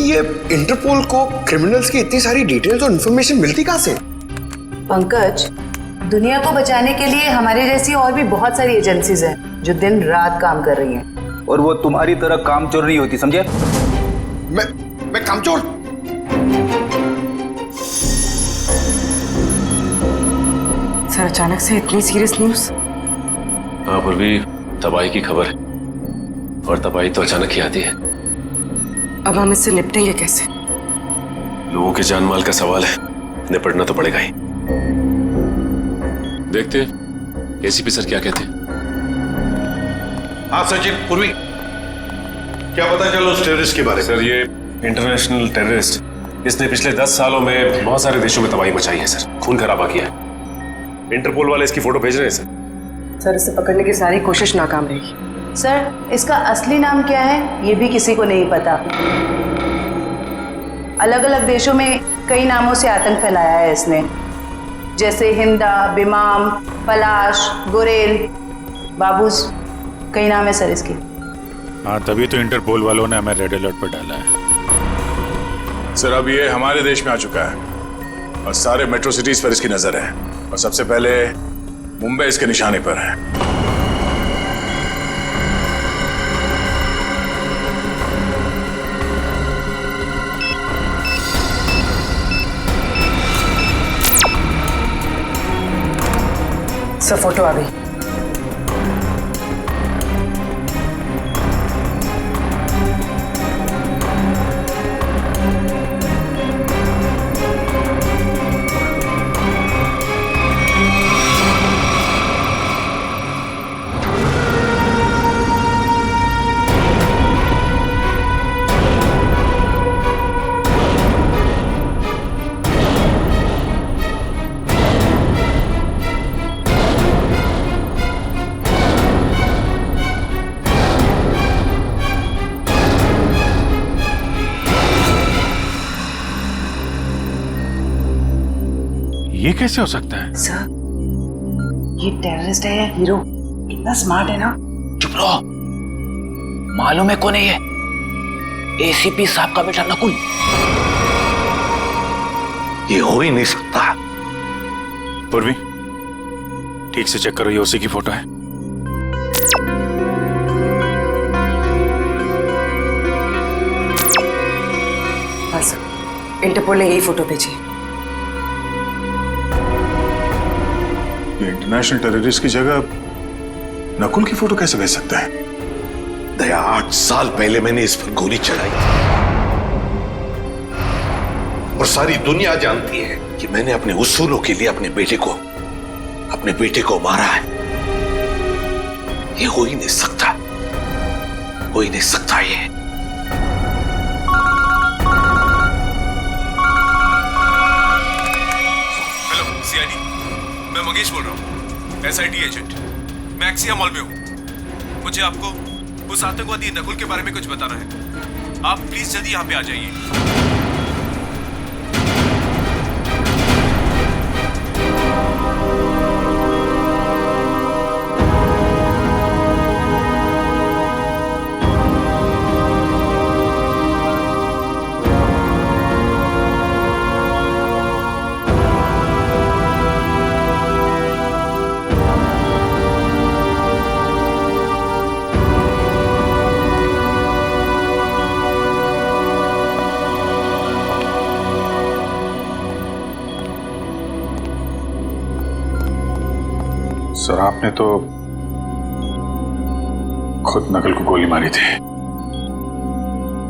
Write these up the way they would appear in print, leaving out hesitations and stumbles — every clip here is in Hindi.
ये इंटरपोल को क्रिमिनल्स की इतनी सारी डिटेल्स और इन्फॉर्मेशन मिलती कहाँ से? पंकज, दुनिया को बचाने के लिए हमारे जैसी और भी बहुत सारी एजेंसीज हैं जो दिन रात काम कर रही हैं। और वो तुम्हारी तरह कामचोर नहीं होती, समझे? मैं कामचोर? सर, अचानक से इतनी सीरियस न्यूज़? हाँ पूर्वी, तबाही की खबर है और तबाही तो अचानक ही आती है। अब हम इससे निपटेंगे कैसे? लोगों के जान माल का सवाल है, निपटना तो पड़ेगा ही। देखते एसीपी सर क्या कहते हैं। हाँ सचिन, पूर्वी, क्या पता चला उस टेररिस्ट के बारे में? सर ये इंटरनेशनल टेररिस्ट, इसने पिछले 10 सालों में बहुत सारे देशों में तबाही मचाई है सर, खून खराबा किया है। इंटरपोल वाले इसकी फोटो भेज रहे हैं सर, इसे पकड़ने की सारी कोशिश नाकाम रहेगी। सर, इसका असली नाम क्या है ये भी किसी को नहीं पता। अलग अलग देशों में कई नामों से आतंक फैलाया है इसने, जैसे हिंदा, बिमाम, पलाश, गुरेल, बाबूस, कई नाम है सर इसके। हाँ, तभी तो इंटरपोल वालों ने हमें रेड अलर्ट पर डाला है। सर अब ये हमारे देश में आ चुका है और सारे मेट्रो सिटीज पर इसकी नजर है और सबसे पहले मुंबई इसके निशाने पर है। सर, फोटो आ गई। ये कैसे हो सकता है? सर, ये टेररिस्ट है या हीरो? कितना स्मार्ट है ना। चुप रहो, मालूम है कौन है ये? एसीपी साहब का बेटा नकुल। ये हो ही नहीं सकता। पूर्वी, ठीक से चेक करो, ये उसी की फोटो है। हाँ सर, इंटरपोल ने यही फोटो भेजी है। ये इंटरनेशनल टेररिस्ट की जगह नकुल की फोटो कैसे भेज सकता है? दया, 8 साल पहले मैंने इस पर गोली चलाई और सारी दुनिया जानती है कि मैंने अपने उसूलों के लिए अपने बेटे को मारा है। ये हो ही नहीं सकता, हो ही नहीं सकता ये। हेलो सीआईडी, मैं मंगेश बोल रहा हूँ, एसआईटी एजेंट। मैं एक्सिया मॉल में हूँ। मुझे आपको उस आतंकवादी नकुल के बारे में कुछ बताना है। आप प्लीज जल्दी यहाँ पे आ जाइए। सर, आपने तो खुद नकुल को गोली मारी थी,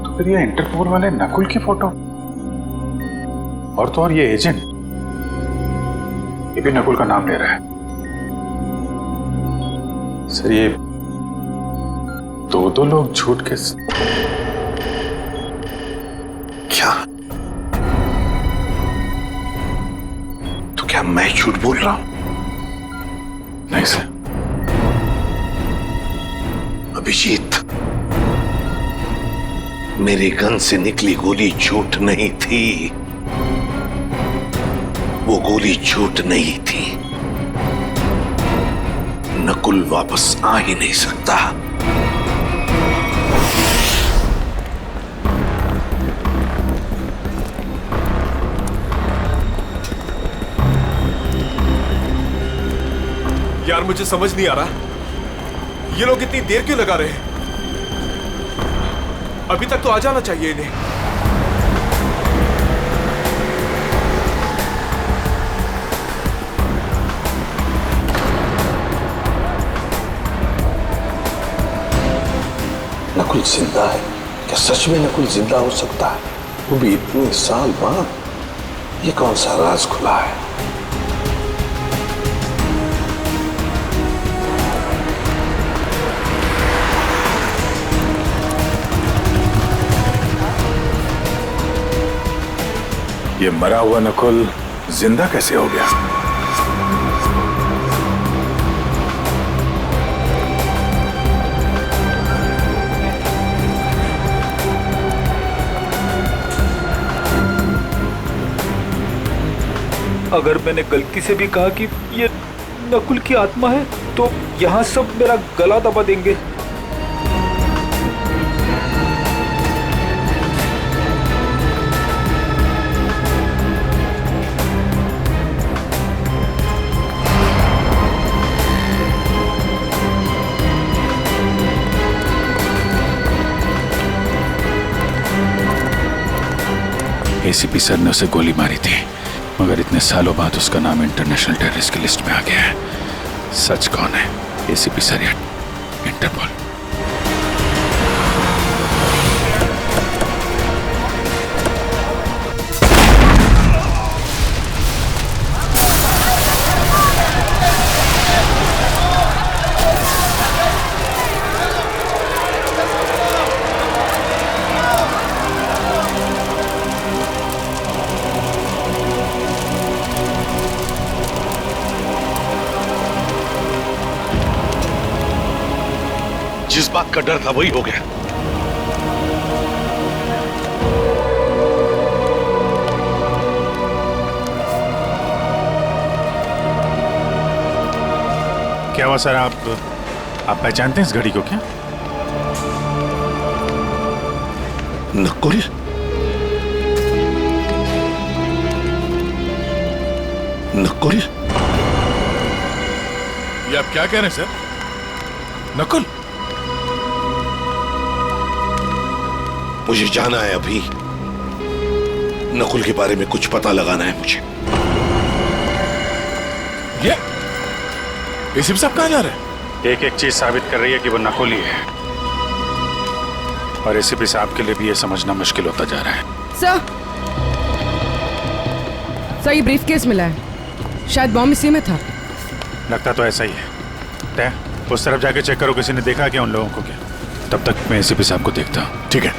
तो फिर ये इंटरपोल वाले नकुल की फोटो और तो और ये एजेंट, ये भी नकुल का नाम ले रहा है। सर, ये दो लोग झूठ के क्या? तो क्या मैं झूठ बोल रहा हूं? नहीं सर। अभिजीत, मेरे गन से निकली गोली झूठ नहीं थी। वो गोली झूठ नहीं थी। नकुल वापस आ ही नहीं सकता। मुझे समझ नहीं आ रहा ये लोग इतनी देर क्यों लगा रहे हैं। अभी तक तो आ जाना चाहिए इन्हें। नकुल जिंदा है क्या? सच में नकुल जिंदा हो सकता है? वो भी इतने साल बाद? ये कौन सा राज खुला है? ये मरा हुआ नकुल जिंदा कैसे हो गया? अगर मैंने गलती से भी कहा कि ये नकुल की आत्मा है तो यहाँ सब मेरा गला दबा देंगे। एसीपी सर ने उसे गोली मारी थी, मगर इतने सालों बाद उसका नाम इंटरनेशनल टेररिस्ट की लिस्ट में आ गया है। सच कौन है, एसीपी सर या इंटरपोल? जिस बात का डर था वही हो गया। क्या हुआ सर? आप पहचानते हैं इस घड़ी को क्या? नकुल? नकुल? ये आप क्या कह रहे हैं सर? नकुल? मुझे जाना है अभी। नकुल के बारे में कुछ पता लगाना है मुझे। ये एसीपी साहब कहाँ जा रहे हैं? एक एक चीज साबित कर रही है कि वो नकुल ही है, और एसीपी साहब के लिए भी ये समझना मुश्किल होता जा रहा है। सर ये ब्रीफ केस मिला है, शायद बॉम्ब इसी में था। लगता तो ऐसा ही है। तय उस तरफ जाके चेक करो, किसी ने देखा क्या उन लोगों को क्या? तब तक मैं एसीपी साहब को देखता हूँ। ठीक है।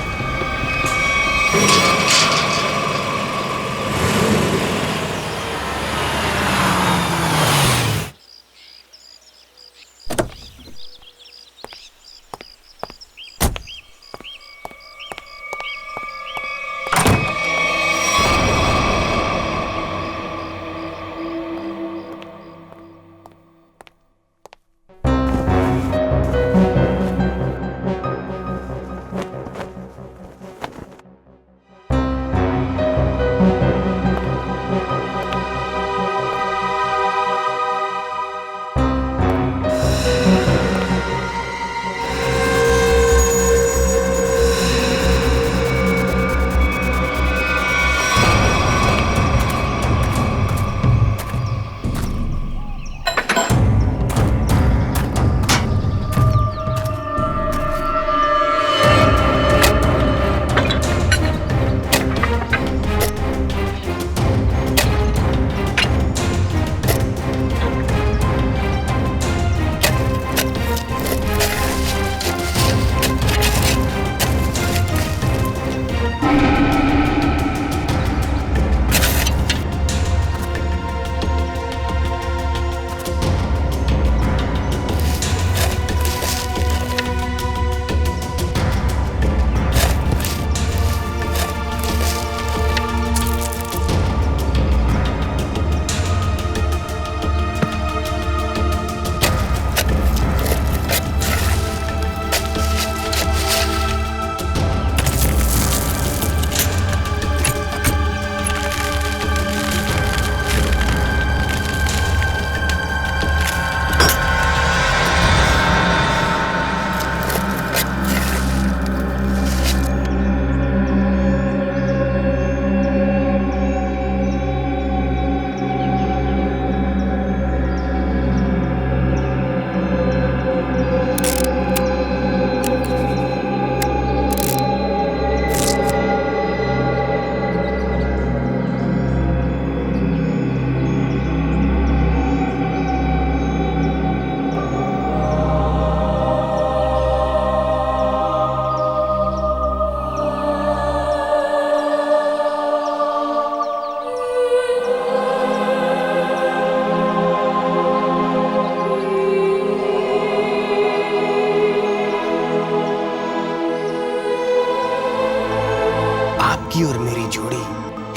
आपकी और मेरी जोड़ी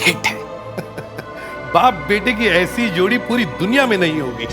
हिट है। बाप बेटे की ऐसी जोड़ी पूरी दुनिया में नहीं होगी।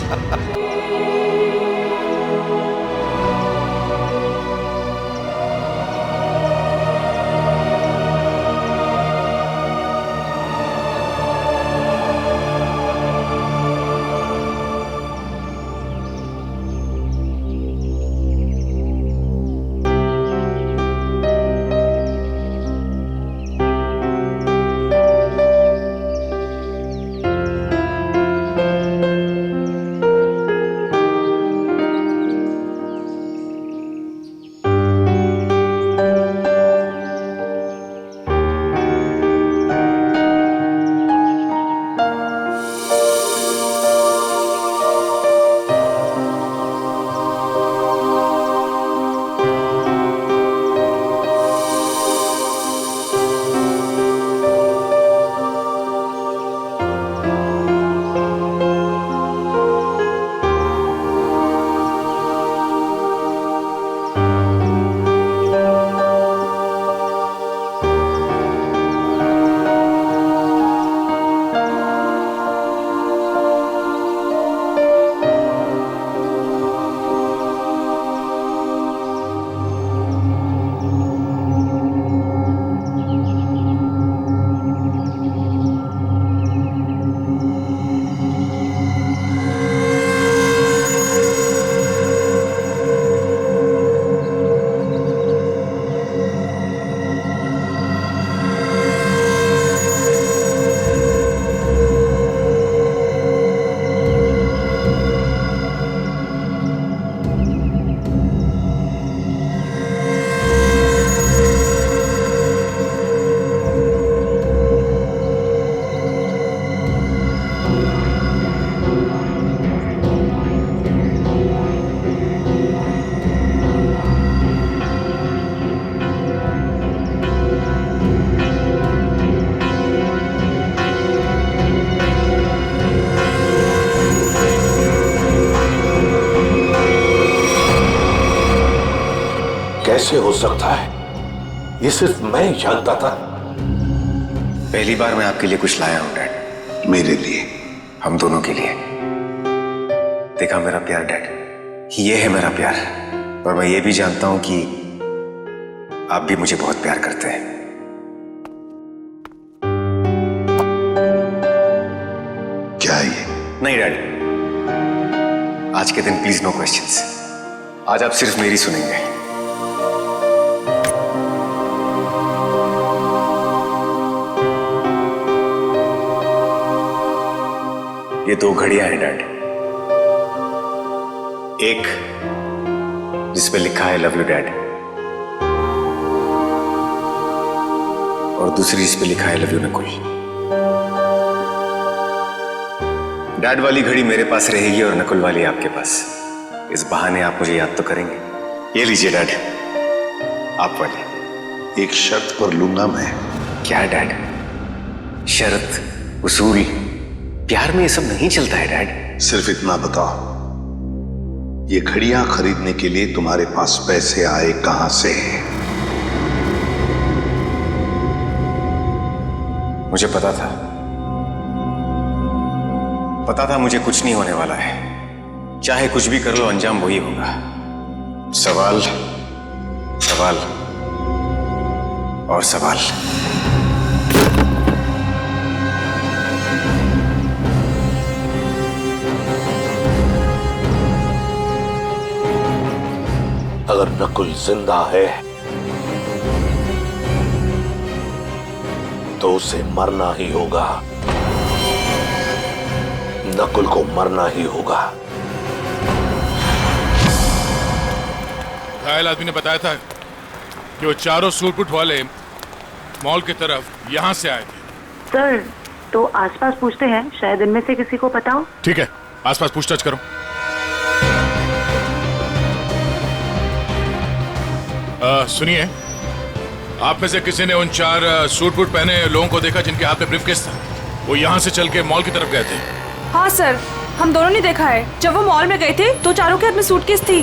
कैसे हो सकता है? ये सिर्फ मैं ही जानता था। पहली बार मैं आपके लिए कुछ लाया हूं डैड। मेरे लिए? हम दोनों के लिए। देखा मेरा प्यार डैड, ये है मेरा प्यार। और मैं ये भी जानता हूं कि आप भी मुझे बहुत प्यार करते हैं। क्या ये? नहीं डैड, आज के दिन प्लीज नो क्वेश्चंस। आज आप सिर्फ मेरी सुनेंगे। ये दो घड़ियां हैं डैड। एक जिस पे लिखा है लव यू डैड, और दूसरी जिस पे लिखा है लव यू नकुल। डैड वाली घड़ी मेरे पास रहेगी और नकुल वाली आपके पास। इस बहाने आप मुझे याद तो करेंगे। ये लीजिए डैड, आप वाली। एक शर्त पर लूंगा मैं। क्या डैड? शर्त, उसूल? प्यार में ये सब नहीं चलता है डैड। सिर्फ इतना बताओ, ये घड़ियां खरीदने के लिए तुम्हारे पास पैसे आए कहां से? मुझे पता था मुझे कुछ नहीं होने वाला है। चाहे कुछ भी कर लो, अंजाम वही होगा। सवाल, सवाल और सवाल। अगर नकुल जिंदा है तो उसे मरना ही होगा। नकुल को मरना ही होगा। घायल आदमी ने बताया था कि वो चारों सूटबूट वाले मॉल की तरफ यहां से आए थे। सर, तो आसपास पूछते हैं, शायद इनमें से किसी को पता हो। ठीक है, आसपास पूछताछ करो। सुनिए, आप में से किसी ने उन 4 सूट बूट पहने लोगों को देखा जिनके हाथ में ब्रीफकेस था? वो यहाँ से चल के मॉल की तरफ गए थे। हाँ सर, हम दोनों ने देखा है। जब वो मॉल में गए थे तो चारों के हाथ में सूटकेस थी,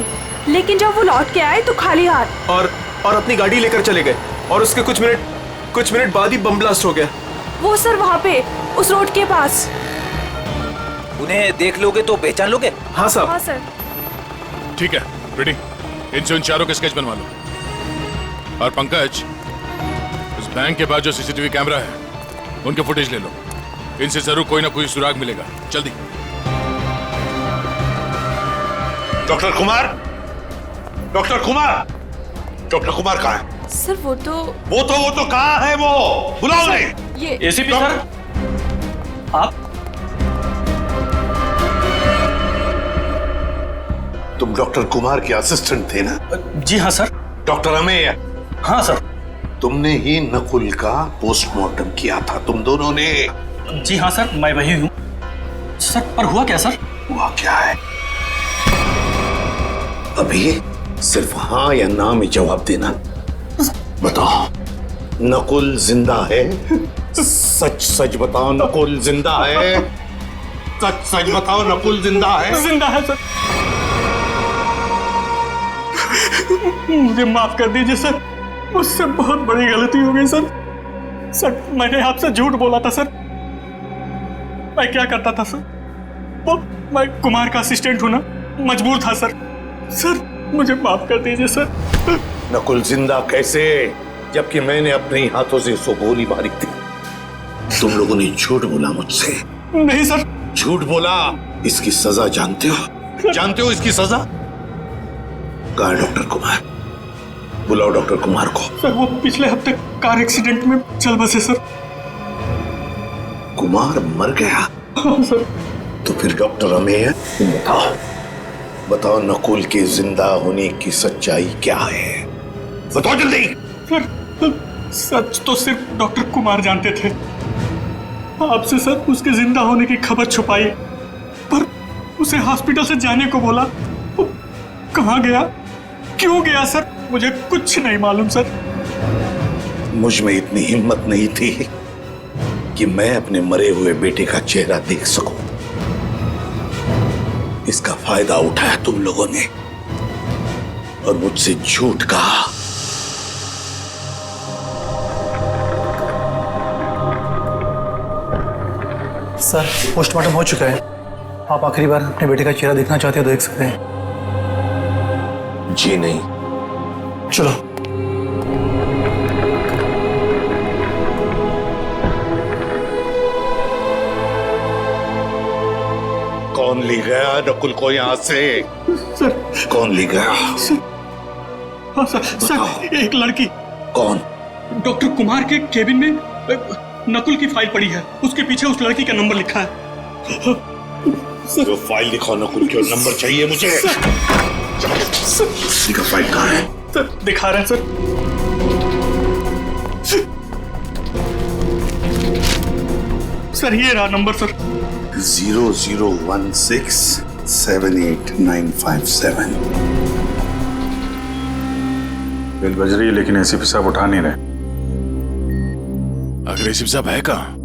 लेकिन जब वो लौट के आए तो खाली हाथ। और अपनी गाड़ी लेकर चले गए और उसके कुछ मिनट कुछ मिनट बाद ही बम ब्लास्ट हो गया। वो सर वहाँ पे उस रोड के पास। उन्हें देख लोगे तो पहचान लोगे? हाँ साहब। हाँ सर। ठीक है प्रीति, इनसे उन चारों के स्केच बनवा लो। और पंकज, उस बैंक के पास जो सीसीटीवी कैमरा है उनके फुटेज ले लो। इनसे जरूर कोई ना कोई सुराग मिलेगा। जल्दी। Doctor Kumar, doctor Kumar, doctor Kumar कहाँ है? सर वो तो कहाँ है वो? बुलाओ उन्हें। ये एसीपी सर, आप? तुम डॉक्टर कुमार के असिस्टेंट थे ना? जी हाँ सर। डॉक्टर अमेय? हाँ सर। तुमने ही नकुल का पोस्टमार्टम किया था, तुम दोनों ने? जी हाँ सर, मैं वही हूँ सर। पर हुआ क्या सर? हुआ क्या है अभी सिर्फ हाँ या ना में जवाब देना। बताओ, नकुल जिंदा है? सच सच बताओ, नकुल जिंदा है? सच सच बताओ, नकुल जिंदा है? जिंदा है सर। मुझे माफ कर दीजिए सर, मुझसे बहुत बड़ी गलती हो गई सर। सर मैंने आपसे झूठ बोला था सर। मैं क्या करता था सर, वो मैं कुमार का असिस्टेंट हूं ना, मजबूर था सर। सर मुझे माफ कर दीजिए सर। नकुल जिंदा कैसे, जबकि मैंने अपने ही हाथों से उसको गोली मारी थी? तुम लोगों ने झूठ बोला मुझसे। नहीं सर। झूठ बोला। इसकी सजा जानते हो? जानते हो इसकी सजा? कहाँ है डॉक्टर कुमार? बुलाओ डॉक्टर कुमार को। सर वो पिछले हफ्ते कार एक्सीडेंट में चल बसे सर। कुमार मर गया? हाँ सर। तो फिर डॉक्टर अमेय, बताओ बताओ, नकुल के जिंदा होने की सच्चाई क्या है? बताओ जल्दी। सर सच तो सिर्फ डॉक्टर कुमार जानते थे। आपसे सर उसके जिंदा होने की खबर छुपाई, पर उसे हॉस्पिटल से जाने को बोला। वो कहाँ गया, क्यों गया सर, मुझे कुछ नहीं मालूम सर। मुझ में इतनी हिम्मत नहीं थी कि मैं अपने मरे हुए बेटे का चेहरा देख सकूं। इसका फायदा उठाया तुम लोगों ने और मुझसे झूठ कहा। सर पोस्टमार्टम हो चुका है। आप आखिरी बार अपने बेटे का चेहरा देखना चाहते हो तो देख सकते हैं। जी नहीं। चलो। कौन ले गया नकुल को यहाँ से? सर कौन ले गया? हाँ सर एक लड़की। कौन? डॉक्टर कुमार के केबिन में नकुल की फाइल पड़ी है, उसके पीछे उस लड़की का नंबर लिखा है। जो फाइल दिखाओ, नकुल के नंबर चाहिए मुझे। उसी का फाइल कहाँ है? सर दिखा रहे हैं सर। सर ये रहा नंबर सर। 0016789557। बेल बज रही है लेकिन एसीपी साहब उठा नहीं रहे। अगर एसीपी साहब है कहाँ?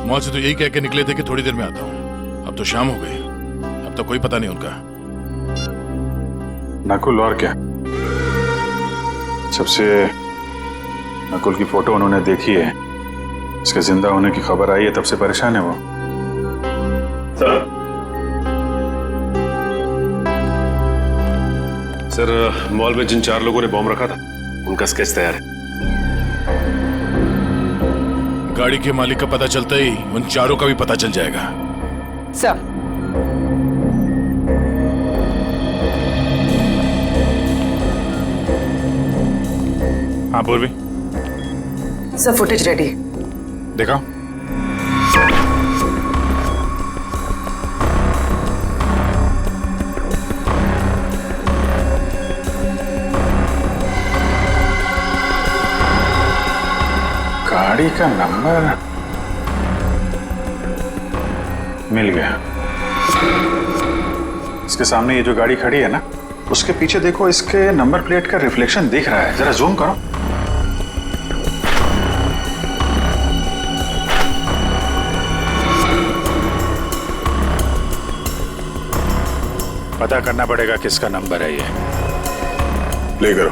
मॉल से तो यही कह के निकले थे कि थोड़ी देर में आता हूँ। अब तो शाम हो गई, अब तो कोई पता नहीं उनका। नकुल और क्या, जब से नकुल की फोटो उन्होंने देखी है, इसके जिंदा होने की खबर आई है, तब से परेशान है वो। सर मॉल में जिन 4 लोगों ने बॉम्ब रखा था उनका स्केच तैयार है। गाड़ी के मालिक का पता चलता ही उन 4 का भी पता चल जाएगा। सर हाँ पूर्वी, सर फुटेज रेडी। देखा? गाड़ी का नंबर मिल गया। इसके सामने ये जो गाड़ी खड़ी है ना, उसके पीछे देखो, इसके नंबर प्लेट का रिफ्लेक्शन दिख रहा है। जरा जूम करो। पता करना पड़ेगा किसका नंबर है ये। प्ले करो।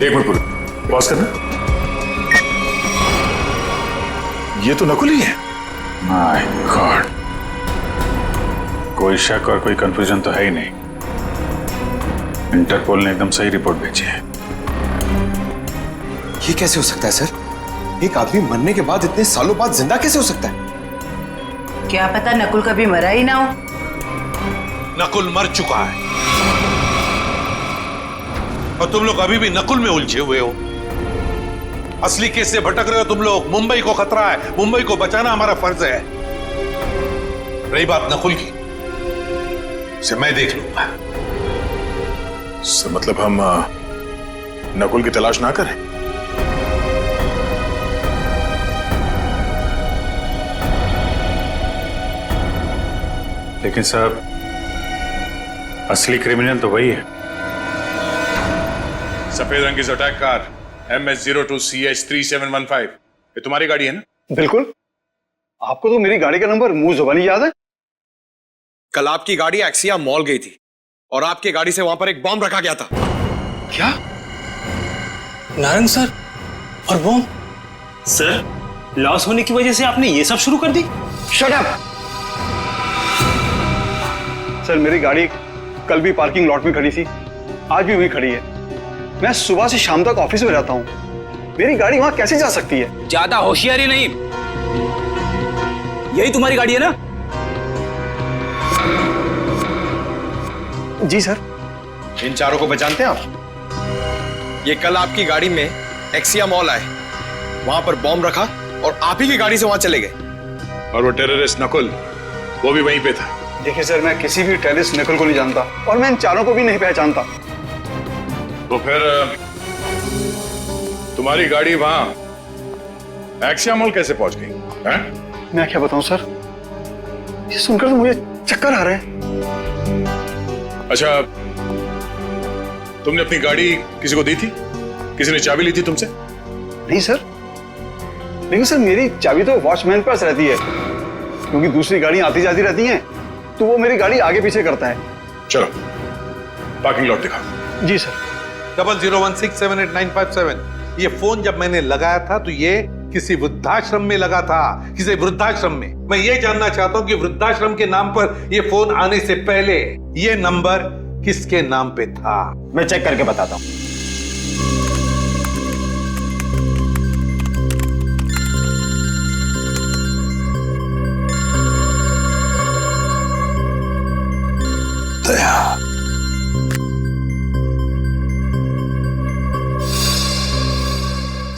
एक मिनट पूरा पॉज करना। ये तो नकुल ही है। माय गॉड, कोई शक और कोई कंफ्यूजन तो है ही नहीं। इंटरपोल ने एकदम सही रिपोर्ट भेजी है। ये कैसे हो सकता है सर? एक आदमी मरने के बाद इतने सालों बाद जिंदा कैसे हो सकता है? क्या पता नकुल कभी मरा ही ना हो। नकुल मर चुका है और तुम लोग अभी भी नकुल में उलझे हुए हो। असली केस से भटक रहे हो तुम लोग। मुंबई को खतरा है, मुंबई को बचाना हमारा फर्ज है। रही बात नकुल की, उसे मैं देख लूंगा। मतलब हम नकुल की तलाश ना करें? लेकिन साहब, असली क्रिमिनल तो वही है। सफेद रंग की जोटैक कार MS02CH3715, ये तुम्हारी गाड़ी है ना? बिल्कुल। आपको तो मेरी गाड़ी का नंबर मुंह जुबानी याद है। कल आपकी गाड़ी एक्सिया मॉल गई थी और आपकी गाड़ी से वहां पर एक बॉम्ब रखा गया था। क्या? नारायण सर और बॉम्ब? सर, लॉस होने की वजह से आपने ये सब शुरू कर दी? Shut up! सर, मेरी गाड़ी कल भी पार्किंग लॉट में खड़ी थी, आज भी वहीं खड़ी है। मैं सुबह से शाम तक ऑफिस में रहता हूं। मेरी गाड़ी वहां कैसे जा सकती है? ज्यादा होशियारी नहीं। यही तुम्हारी गाड़ी है ना? जी सर। इन चारों को पहचानते हैं आप? ये कल आपकी गाड़ी में एक्सिया मॉल आए, वहां पर बॉम्ब रखा और आप ही की गाड़ी से वहां चले गए। और वो टेररिस्ट नकुल, वो भी वहीं पे था। देखिए सर, मैं किसी भी टेररिस्ट नकुल को नहीं जानता और मैं इन चारों को भी नहीं पहचानता। तो फिर तुम्हारी गाड़ी वहां एक्सिया मॉल कैसे पहुंच गई? मैं क्या बताऊं सर, ये सुनकर तो मुझे चक्कर आ रहे हैं। अच्छा, तुमने अपनी गाड़ी किसी को दी थी? किसी ने चाबी ली थी तुमसे? नहीं सर, लेकिन सर मेरी चाबी तो वॉचमैन के पास रहती है, क्योंकि दूसरी गाड़ियां आती जाती रहती हैं, तो वो मेरी गाड़ी आगे पीछे करता है। चलो पार्किंग लॉट दिखाओ। जी सर। 0016788957। ये फोन जब मैंने लगाया था तो ये किसी वृद्धाश्रम में लगा था, किसी वृद्धाश्रम में। मैं ये जानना चाहता हूं कि वृद्धाश्रम के नाम पर ये फोन आने से पहले ये नंबर किसके नाम पे था? मैं चेक करके बताता हूं।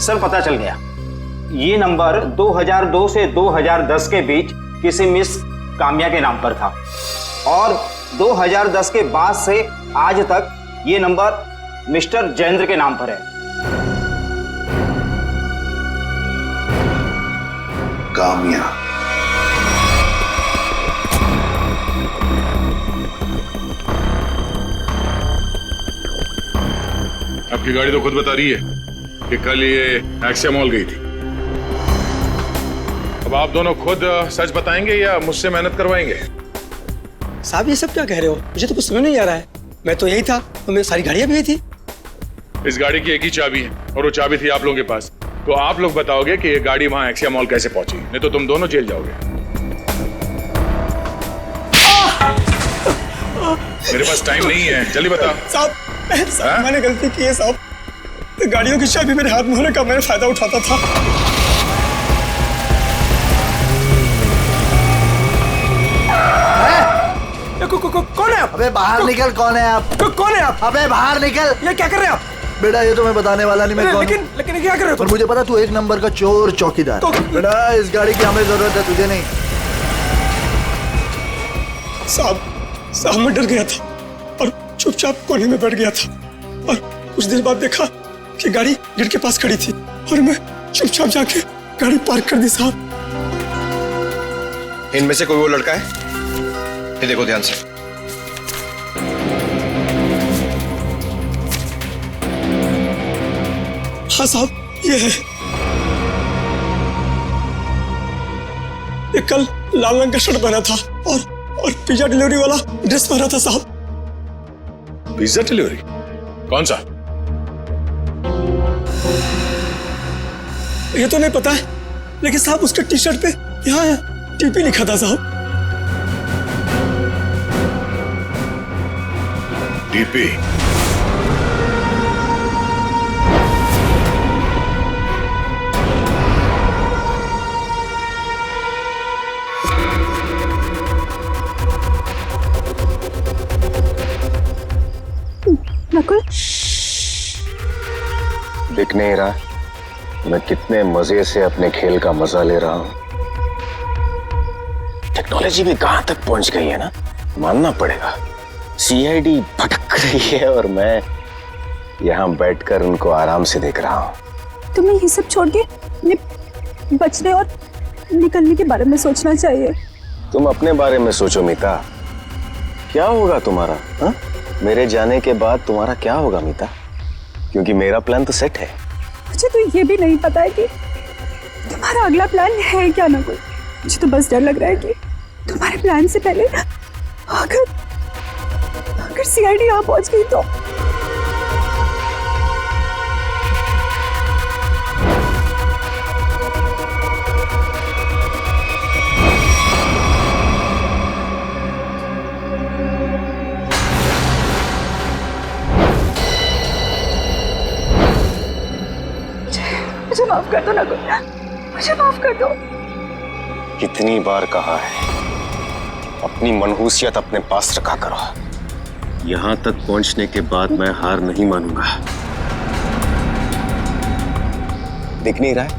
सर, पता चल गया। ये नंबर 2002 से 2010 के बीच किसी मिस काम्या के नाम पर था और 2010 के बाद से आज तक ये नंबर मिस्टर जयेंद्र के नाम पर है। काम्या। आपकी गाड़ी तो खुद बता रही है कि कल ये एक्सिया मॉल गई थी। अब आप दोनों खुद सच बताएंगे या मुझसे मेहनत करवाएंगे? साहब, ये सब क्या कह रहे हो? मुझे तो कुछ समझ नहीं आ रहा है। मैं तो यही था और मेरी सारी गाड़ियां भी यही थी। इस गाड़ी की एक ही चाबी है और वो चाबी थी आप लोगों के पास। तो आप लोग बताओगे कि ये गाड़ी वहां एक्सिया मॉल कैसे पहुंची, नहीं तो तुम दोनों जेल जाओगे। मेरे पास टाइम नहीं है, जल्दी बताओ। साहब, मैंने गलती की है साहब। गाड़ियों की चाबी मेरे हाथ में होने का मैं फायदा उठाता था। कौन है आप? अबे बाहर निकल। कौन है आप? कौन है आप? अबे बाहर निकल। ये क्या कर रहे हैं आप? बेटा, ये तो मैं बताने वाला नहीं। मैं कौन? लेकिन क्या कर रहे हो? पर मुझे पता तू एक नंबर का चोर चौकीदार। बेटा, इस गाड़ी की हमें जरूरत है, तुझे नहीं। साहब, मैं डर गया था और चुपचाप कोने में बैठ गया था और कुछ देर बाद देखा कि गाड़ी गेट के पास खड़ी थी और मैं चुपचाप जाके गाड़ी पार्क कर दी। साहब, इनमें से कोई वो लड़का है? ये देखो ध्यान से। हाँ साहब, ये है। ये कल लाल रंग का शर्ट पहना था और पिज्जा डिलीवरी वाला ड्रेस पहना था। साहब, पिज्जा डिलीवरी? कौन सा? ये तो नहीं पता है, लेकिन साहब उसके टी शर्ट पे यहाँ है टीपी लिखा था साहब। टीपी? नकुल, दिख नहीं रहा मैं कितने मजे से अपने खेल का मजा ले रहा हूं। टेक्नोलॉजी भी कहां तक पहुंच गई है ना, मानना पड़ेगा। सीआईडी भटक रही है और मैं यहां बैठकर उनको आराम से देख रहा हूं। तुम्हें ये सब छोड़ के अपने बचने और निकलने के बारे में सोचना चाहिए। तुम अपने बारे में सोचो मीता, क्या होगा तुम्हारा? हा? मेरे जाने के बाद तुम्हारा क्या होगा मीता? क्योंकि मेरा प्लान तो सेट है। मुझे तो ये भी नहीं पता है कि तुम्हारा अगला प्लान है क्या नकुल। मुझे तो बस डर लग रहा है कि तुम्हारे प्लान से पहले अगर सीआईडी यहाँ पहुंच गई तो। मुझे माफ कर दो नकुल, मुझे माफ कर दो। कितनी बार कहा है अपनी मनहूसियत अपने पास रखा करो। यहां तक पहुंचने के बाद मैं हार नहीं मानूंगा। दिख नहीं रहा है?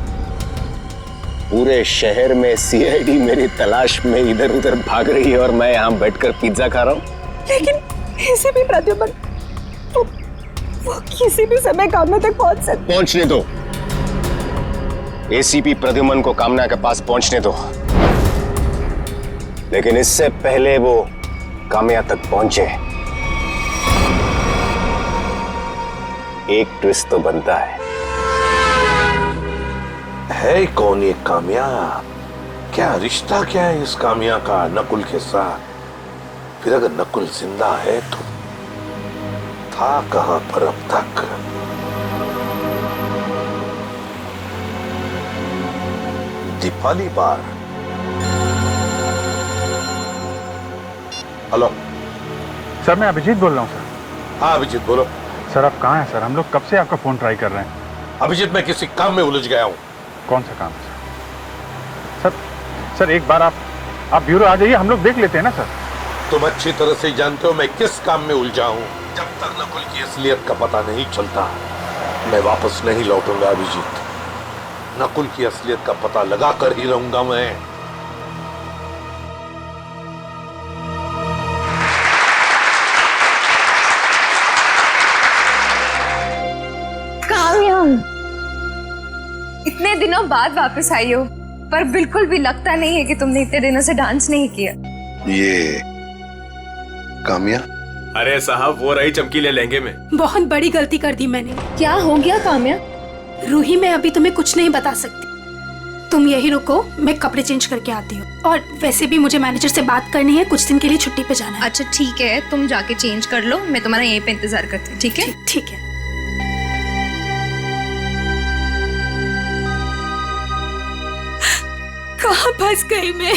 पूरे शहर में सीआईडी मेरी तलाश में इधर उधर भाग रही है और मैं यहां बैठकर पिज्जा खा रहा हूं। लेकिन ऐसे भी प्रद्युमन वो किसी भी समय कामना तक पहुंच सकते। पहुंचने दो, एसीपी प्रद्युमन को कामना के पास पहुंचने दो, लेकिन इससे पहले वो कामया तक पहुंचे एक ट्विस्ट तो बनता है कौन ये कामया? क्या रिश्ता क्या है इस कामया का नकुल के साथ? फिर अगर नकुल जिंदा है तो था कहां पर अब तक? दीपाली बार। हेलो सर, मैं अभिजीत बोल रहा हूँ सर। हाँ अभिजीत बोलो। सर आप कहाँ हैं सर? हम लोग कब से आपका फोन ट्राई कर रहे हैं। अभिजीत मैं किसी काम में उलझ गया हूँ। कौन सा काम है सर? सर एक बार आप ब्यूरो आ जाइए, हम लोग देख लेते हैं ना सर। तुम अच्छी तरह से जानते हो मैं किस काम में उलझा हूँ। जब तक नकुल की असलियत का पता नहीं चलता मैं वापस नहीं लौटूंगा अभिजीत। नकुल की असलियत का पता लगा कर ही रहूंगा मैं। कामया, इतने दिनों बाद वापस आई हो, पर बिल्कुल भी लगता नहीं है कि तुमने इतने दिनों से डांस नहीं किया। ये कामया? अरे साहब वो रही चमकीले लहंगे में। बहुत बड़ी गलती कर दी मैंने। क्या हो गया कामया? रूही, मैं अभी तुम्हें कुछ नहीं बता सकती, तुम यही रुको, मैं कपड़े चेंज करके आती हूँ। और वैसे भी मुझे मैनेजर से बात करनी है, कुछ दिन के लिए छुट्टी पे जाना है। अच्छा ठीक है, तुम जाके चेंज कर लो, मैं तुम्हारा यहीं पे इंतजार करती हूँ। ठीक है? ठीक है। कहाँ फंस गई मैं?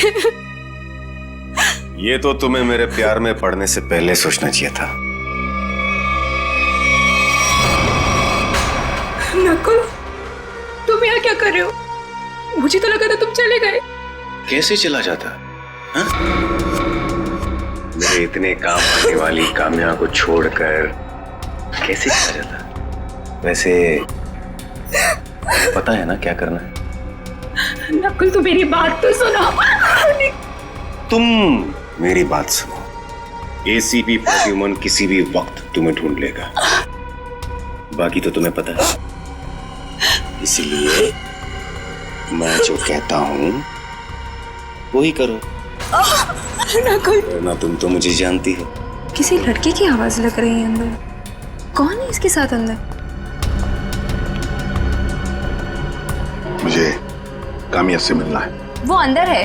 ये तो तुम्हें मेरे प्यार में पड़ने से पहले सोचना चाहिए था। नकुल, तुम यहाँ क्या कर रहे हो? मुझे तो लगा था तुम चले गए। कैसे चला जाता? हा? मेरे इतने काम आने वाली कामया को छोड़कर कैसे चला जाता? वैसे पता है ना क्या करना है? नकुल तू मेरी बात तो सुनो। तुम मेरी बात सुनो। एसीपी प्रद्युमन किसी भी वक्त तुम्हें ढूंढ लेगा, बाकी तो तुम्हें पता है। इसलिए मैं जो कहता हूं वही करो। नकुल, वरना तुम तो मुझे जानती हो। किसी लड़के की आवाज लग रही है अंदर। कौन है इसके साथ अंदर? मुझे कामया से मिलना है। वो अंदर है,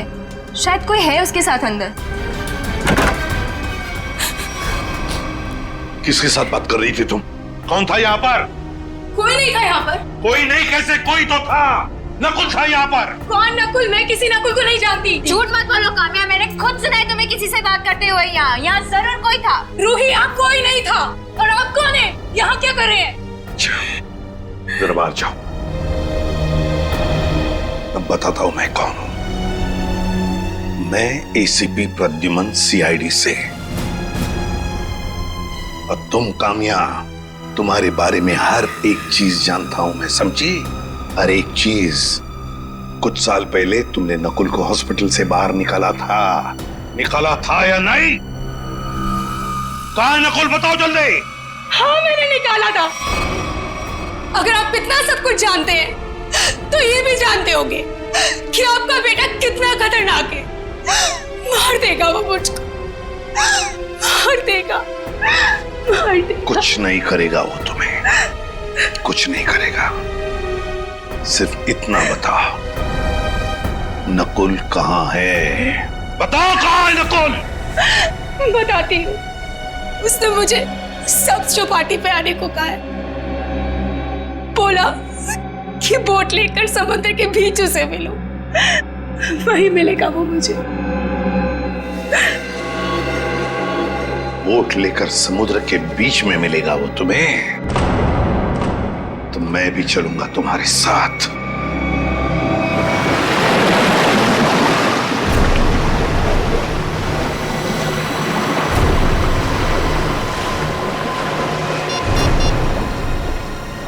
शायद कोई है उसके साथ अंदर। किसके साथ बात कर रही थी तुम? कौन था यहाँ पर? कोई नहीं था यहाँ पर। कोई नहीं कैसे? कोई तो था। नकुल था यहाँ पर। कौन नकुल? मैं किसी नकुल को नहीं जानती। झूठ मत बोलो काम्या, मैंने खुद सुना है तुम्हें किसी से बात करते हुए। यहाँ जरूर कोई था। रूही, यहाँ कोई नहीं था। और आप कौन है? यहाँ क्या कर रहे हैं? जरा बाहर जाओ, अब बताता हूं मैं कौन हूं। मैं एसीपी प्रद्युमन, सीआईडी से। और तुम काम्या, तुम्हारे बारे में हर एक चीज जानता हूं मैं, समझी? हर एक चीज। कुछ साल पहले तुमने नकुल को हॉस्पिटल से बाहर निकाला था या नहीं? कहां है नकुल, बताओ जल्दी। हाँ, मैंने निकाला था। अगर आप इतना सब कुछ जानते हैं तो ये भी जानते होंगे कि आपका बेटा कितना खतरनाक है। मार देगा वो मुझको, मार देगा, मार देगा। कुछ नहीं करेगा वो तुम्हें, कुछ नहीं करेगा। सिर्फ इतना बताओ, नकुल कहाँ है? बताओ कहाँ है नकुल? बताती हूँ। उसने मुझे सब पार्टी पे आने को कहा है। बोला कि बोट लेकर समुद्र के बीच उसे मिलो, वही मिलेगा वो मुझे। बोट लेकर समुद्र के बीच में मिलेगा वो तुम्हें? तो मैं भी चलूंगा तुम्हारे साथ।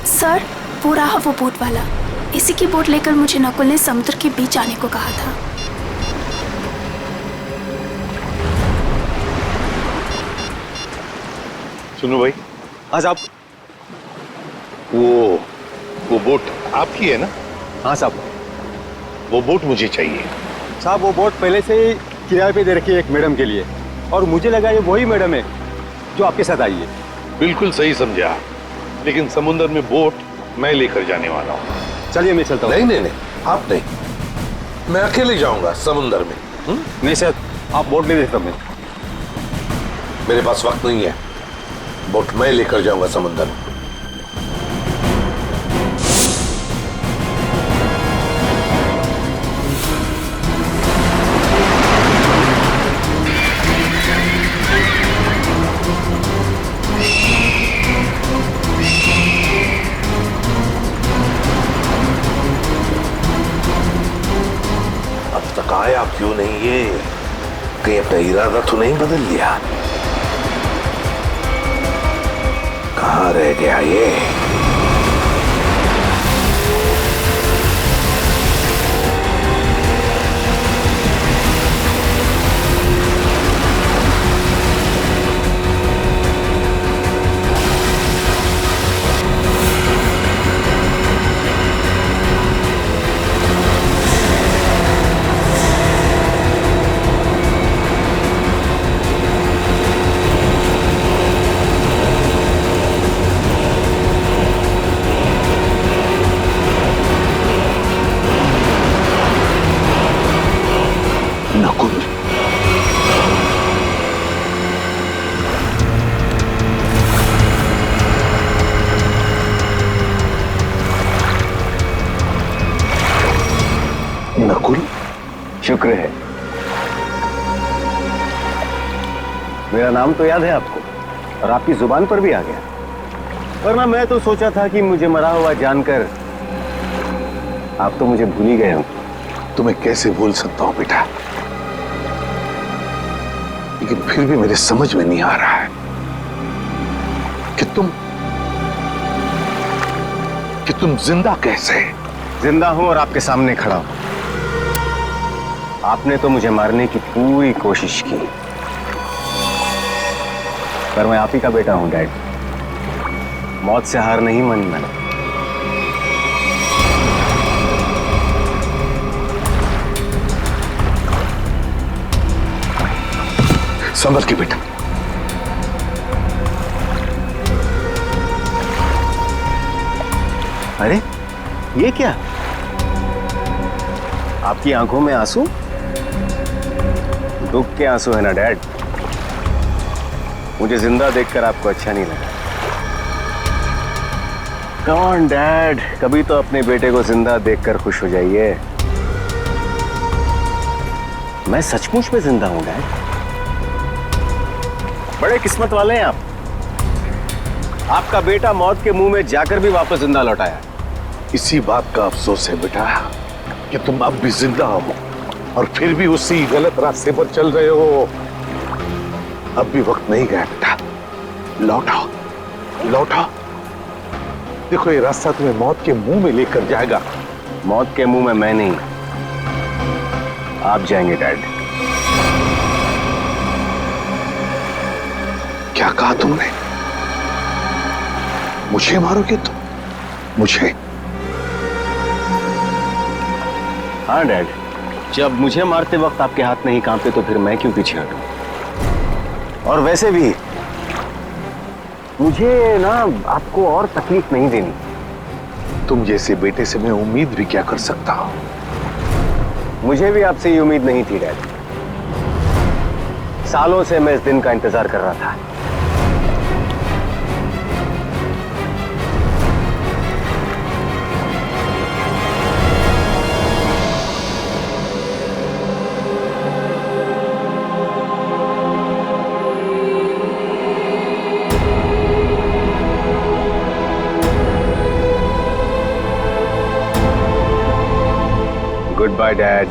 सर, वो रहा वो बोट वाला। इसी की बोट लेकर मुझे नकुल ने समुद्र के बीच आने को कहा था। सुनो भाई, आज आप वो बोट आपकी है ना? हाँ साहब। वो बोट मुझे चाहिए। साहब, वो बोट पहले से ही किराए पे दे रखी है एक मैडम के लिए, और मुझे लगा ये वही मैडम है जो आपके साथ आई है। बिल्कुल सही समझा, लेकिन समुद्र में बोट मैं लेकर जाने वाला हूँ। चलिए मैं चलता हूँ। नहीं, आप नहीं, मैं अकेले जाऊंगा समुद्र में। नहीं सर, आप बोट ले देता। मैं मेरे पास वक्त नहीं है, बोट मैं लेकर जाऊंगा समुद्र में। आया क्यों नहीं ये? कहीं अपना इरादा तो नहीं बदल लिया? कहां रह गया ये? नकुल, शुक्र है। मेरा नाम तो याद है आपको, और आपकी जुबान पर भी आ गया। वरना मैं तो सोचा था कि मुझे मरा हुआ जानकर आप तो मुझे भूल ही गए हो। तुम्हें कैसे भूल सकता हूं बेटा, लेकिन फिर भी मेरे समझ में नहीं आ रहा है कि तुम जिंदा कैसे? जिंदा हूं और आपके सामने खड़ा हूं। आपने तो मुझे मारने की पूरी कोशिश की, पर मैं आप ही का बेटा हूं डैड। मौत से हार नहीं मानी मैंने। संभल के बेटा। अरे ये क्या? आपकी आंखों में आंसू? दुख के आंसू है ना डैड? मुझे जिंदा देखकर आपको अच्छा नहीं लगा। कम ऑन डैड, कभी तो अपने बेटे को जिंदा देखकर खुश हो जाइए। मैं सचमुच में जिंदा हूं डैड। बड़े किस्मत वाले हैं आप। आपका बेटा मौत के मुंह में जाकर भी वापस जिंदा लौट आया। इसी बात का अफसोस है बेटा कि तुम अब भी जिंदा हो और फिर भी उसी गलत रास्ते पर चल रहे हो। अब भी वक्त नहीं गया बेटा, लौटाओ लौटाओ। देखो ये रास्ता तुम्हें मौत के मुंह में लेकर जाएगा। मौत के मुंह में मैं नहीं, आप जाएंगे डैड। क्या कहा तुमने? मुझे मारोगे तुम? मुझे? हाँ डैड, जब मुझे मारते वक्त आपके हाथ नहीं कांपते तो फिर मैं क्यों पीछे हटूं? और वैसे भी मुझे ना आपको और तकलीफ नहीं देनी। तुम जैसे बेटे से मैं उम्मीद भी क्या कर सकता हूं? मुझे भी आपसे ये उम्मीद नहीं थी डैड। सालों से मैं इस दिन का इंतजार कर रहा था। Goodbye, Dad.